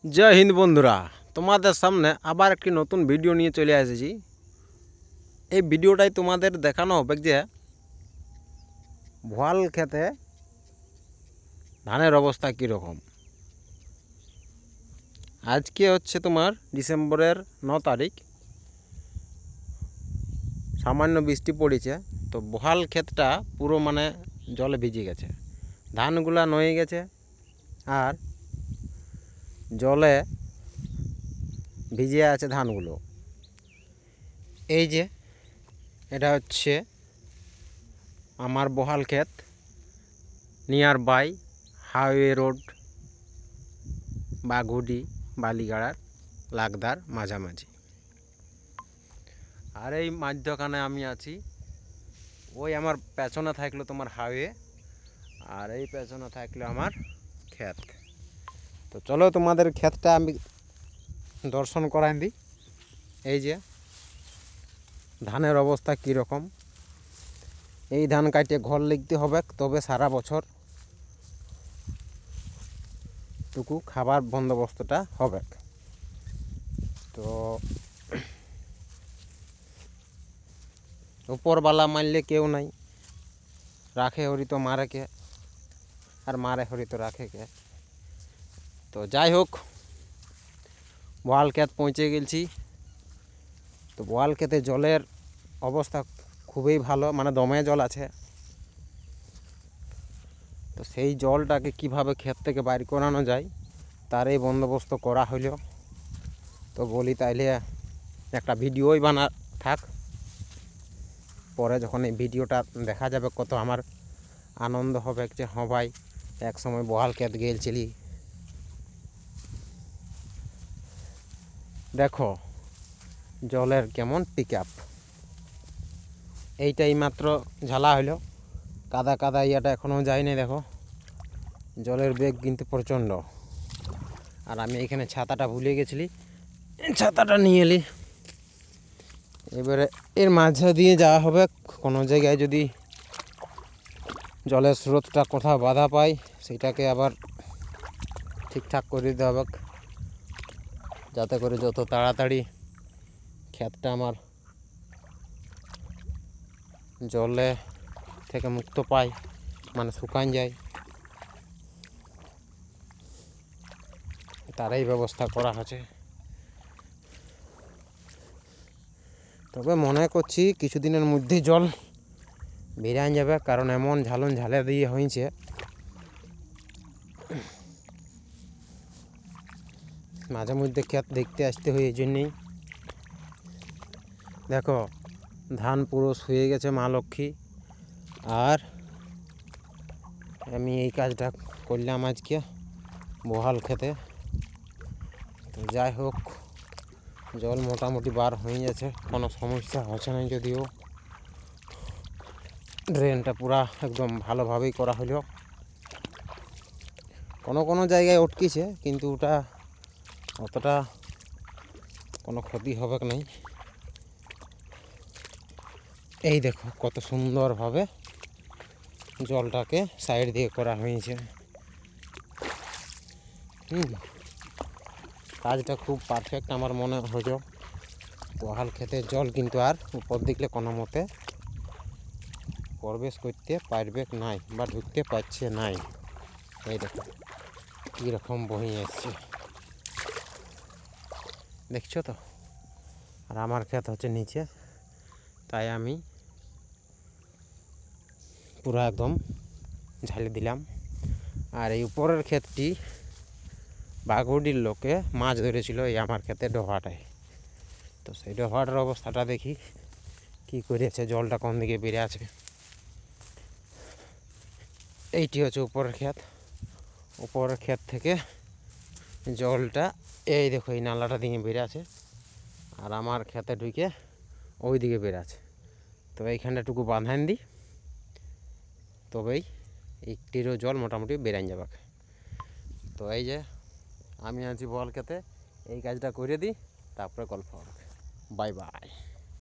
জয় হিন্দ বন্ধুরা, তোমাদের সামনে আবার একটি নতুন ভিডিও নিয়ে চলে এসেছি। এই ভিডিওটাই তোমাদের দেখানো হবে যে ভোয়াল খেতে ধানের অবস্থা কীরকম। আজকে হচ্ছে তোমার ডিসেম্বরের 9 তারিখ। সামান্য বৃষ্টি পড়েছে, তো ভোয়াল ক্ষেতটা পুরো জলে ভিজে গেছে, ধানগুলা নয়ে গেছে আর জলে ভিজে আছে ধানগুলো। এই যে এটা হচ্ছে আমার বহাল ক্ষেত, নিয়ার বাই হাইওয়ে রোড বাঘুডি বালিগাড়ার লাগদার মাঝামাঝি। আর এই মাঝখানে আমি আছি। ওই আমার পেছনে থাকলো তোমার হাইওয়ে, আর এই পেছনে থাকলো আমার ক্ষেত। তো চলো তোমাদের ক্ষেতটা আমি দর্শন করাই দিই। এই যে ধানের অবস্থা কীরকম। এই ধান কাটিয়ে ঘর লিখতে হবে, তবে সারা বছর টুকু খাবার বন্দোবস্তটা হবে। তো উপরবালা মারলে কেউ নাই, রাখে হরি তো মারে কে, আর মারে হরি তো রাখে কে। তো যাই হোক, বোয়াল ক্ষেত পৌঁছে গেছি। তো বোয়াল ক্ষেতে জলের অবস্থা খুবই ভালো, দমে জল আছে। তো সেই জলটাকে কিভাবে ক্ষেত থেকে বাইর করানো যায় তার এই বন্দোবস্ত করা হলো। তো বলি তাইলে একটা ভিডিওই বানা থাক, পরে যখন এই ভিডিওটা দেখা যাবে কত আমার আনন্দ হবে যে হ্যাঁ ভাই এক সময় বোয়াল ক্ষেত গেছিলি। দেখো জলের কেমন পিক আপ। এইটাই মাত্র ঝালা হইল, কাদা কাদা ইয়াটা এখনও যায়নি। দেখো জলের বেগ কিন্তু প্রচণ্ড। আর আমি এখানে ছাতাটা ভুলে গেছিলি, ছাতাটা নিয়ে এলি। এবারে এর মাঝে দিয়ে যাওয়া হবে। কোনো জায়গায় যদি জলের স্রোতটা কোথাও বাধা পায় সেটাকে আবার ঠিকঠাক করে দিতে হবে, যাতে করে যত তাড়াতাড়ি ক্ষেতটা আমার জলে থেকে মুক্ত পায়, শুকান যায়, তারই ব্যবস্থা করা আছে। তবে মনে করছি কিছুদিনের মধ্যেই জল বেরিয়ে যাবে, কারণ এমন ঝালন ঝালে দিয়ে হয়েছে। মাঝে মধ্যে ক্ষেত দেখতে আসতে হয়, এই জন্যেই। দেখো ধান পুরো শুয়ে গেছে মা লক্ষ্মী। আর আমি এই কাজটা করলাম আজকে বহাল খেতে। তো যাই হোক, জল মোটামুটি বার হয়ে যাচ্ছে, কোনো সমস্যা হচ্ছে না। যদিও ড্রেনটা পুরা একদম ভালোভাবেই করা হলো। কোনো কোনো জায়গায় আটকেছে, কিন্তু ওটা অতটা কোনো ক্ষতি হবে নাই। এই দেখো কত সুন্দরভাবে জলটাকে সাইড দিয়ে করা হয়েছে। কাজটা খুব পারফেক্ট আমার মনে হলো। বহাল খেতে জল কিন্তু আর উপর দিকে কোনো মতে প্রবেশ করতে পারবে নাই বা ঢুকতে পারছে নাই। এই দেখো কীরকম বহি আসছে, দেখছো তো। আর আমার ক্ষেত হচ্ছে নিচে, তাই আমি পুরো একদম ঝালি দিলাম। আর এই উপরের ক্ষেতটি বাঘুডির লোকে মাছ ধরেছিল এই আমার ক্ষেতে ডোভাটায়। তো সেই ডোভাটার অবস্থাটা দেখি কি করেছে, জলটা কোন দিকে বেড়ে আছে। এইটি হচ্ছে উপরের ক্ষেত। উপরের ক্ষেত থেকে জলটা এই দেখো এই নালাটা দিকে বেড়ে আছে, আর আমার ক্ষেতে ঢুকে ওই দিকে বেড়ে আছে। তো এইখানটাটুকু বাঁধান দিই, তবেই একটিরও জল মোটামুটি বেড়ে যাবে। তো এই যে আমি আছি বল খেতে, এই কাজটা করে দিই, তারপরে গল্প হবে। Bye bye.